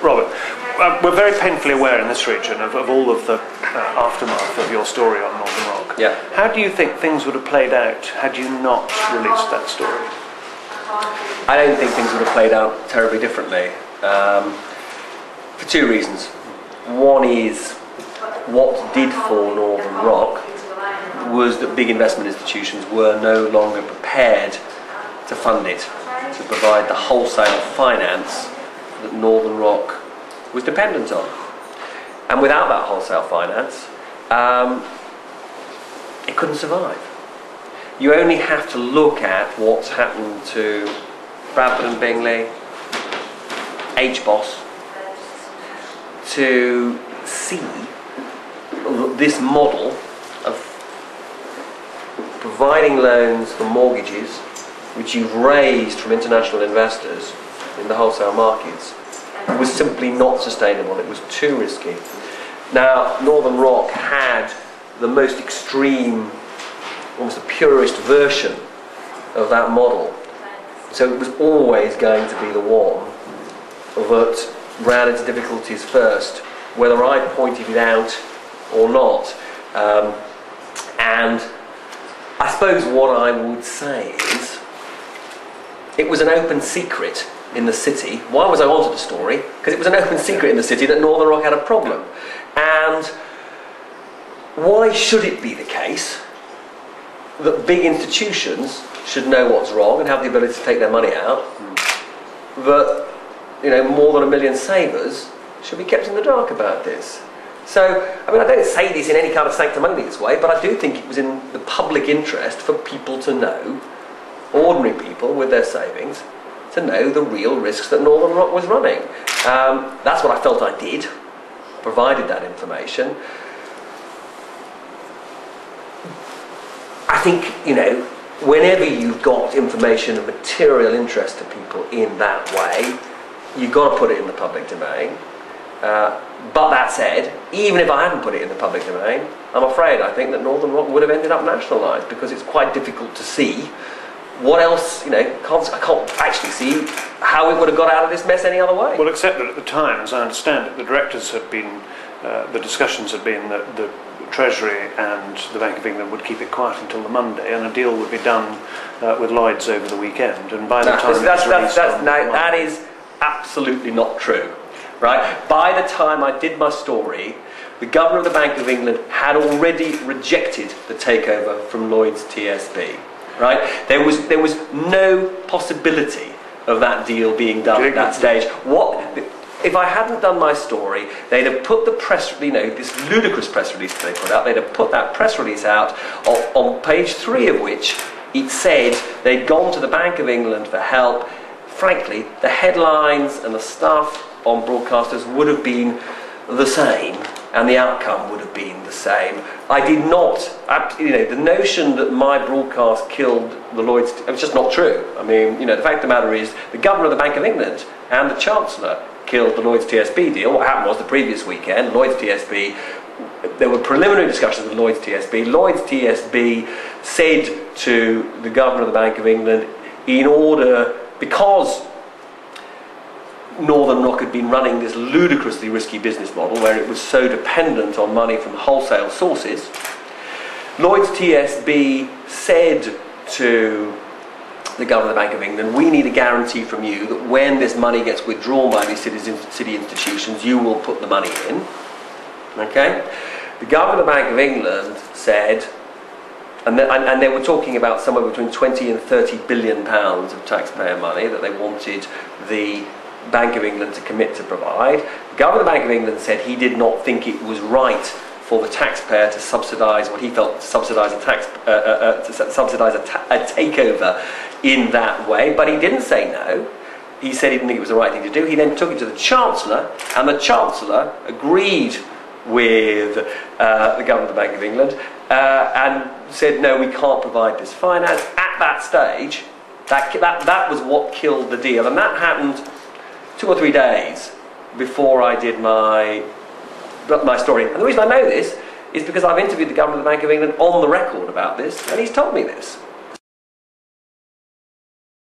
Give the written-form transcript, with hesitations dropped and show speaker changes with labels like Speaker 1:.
Speaker 1: Robert, we're very painfully aware in this region of all of the aftermath of your story on Northern Rock.
Speaker 2: Yeah.
Speaker 1: How do you think things would have played out had you not released that story?
Speaker 2: I don't think things would have played out terribly differently, for two reasons. One is, what did for Northern Rock was that big investment institutions were no longer prepared to fund it, to provide the wholesale finance that Northern Rock was dependent on. And without that wholesale finance, it couldn't survive. You only have to look at what's happened to Bradford and Bingley, HBOS, to see this model of providing loans for mortgages which you've raised from international investors in the wholesale markets was simply not sustainable. It was too risky. Now, Northern Rock had the most extreme, almost the purest version of that model. So it was always going to be the one that ran into difficulties first, whether I pointed it out or not. And I suppose what I would say is, it was an open secret in the city. Why was I onto the story? Because it was an open secret in the city that Northern Rock had a problem. And why should it be the case that big institutions should know what's wrong and have the ability to take their money out, but more than 1 million savers should be kept in the dark about this? So, I mean, I don't say this in any kind of sanctimonious way, but I do think it was in the public interest for people to know, ordinary people with their savings, to know the real risks that Northern Rock was running. That's what I felt I did, provided that information. I think, whenever you've got information of material interest to people in that way, you've got to put it in the public domain. But that said, even if I hadn't put it in the public domain, I'm afraid I think that Northern Rock would have ended up nationalised, because it's quite difficult to see what else, I can't actually see how it would have got out of this mess any other way.
Speaker 1: Well, except that at the time, as I understand it, the directors had been, the discussions had been that the Treasury and the Bank of England would keep it quiet until the Monday, and a deal would be done with Lloyds over the weekend. And by the time
Speaker 2: that is absolutely not true, right? By the time I did my story, the Governor of the Bank of England had already rejected the takeover from Lloyds TSB. Right? There was no possibility of that deal being done at that stage. If I hadn't done my story, they'd have put the press, this ludicrous press release that they put out, they'd have put that press release out on page 3 of which it said they'd gone to the Bank of England for help. Frankly, the headlines and the stuff on broadcasters would have been the same, and the outcome would have been the same. I did not, the notion that my broadcast killed the Lloyds, it was just not true. I mean, the fact of the matter is, the Governor of the Bank of England and the Chancellor killed the Lloyds TSB deal. What happened was, the previous weekend, Lloyds TSB, there were preliminary discussions with Lloyds TSB. Lloyds TSB said to the Governor of the Bank of England, because Northern Rock had been running this ludicrously risky business model where it was so dependent on money from wholesale sources, Lloyds TSB said to the Governor of the Bank of England, we need a guarantee from you that when this money gets withdrawn by these city institutions, you will put the money in. Okay? The Governor of the Bank of England said, and they were talking about somewhere between 20 and 30 billion pounds of taxpayer money that they wanted the Bank of England to commit to provide. The Governor of the Bank of England said he did not think it was right for the taxpayer to subsidise what he felt to subsidise a takeover in that way, but he didn't say no. He said he didn't think it was the right thing to do. He then took it to the Chancellor, and the Chancellor agreed with the Governor of the Bank of England and said, no, we can't provide this finance. At that stage, that was what killed the deal, and that happened 2 or 3 days before I did my story. And the reason I know this is because I've interviewed the Governor of the Bank of England on the record about this, and he's told me this.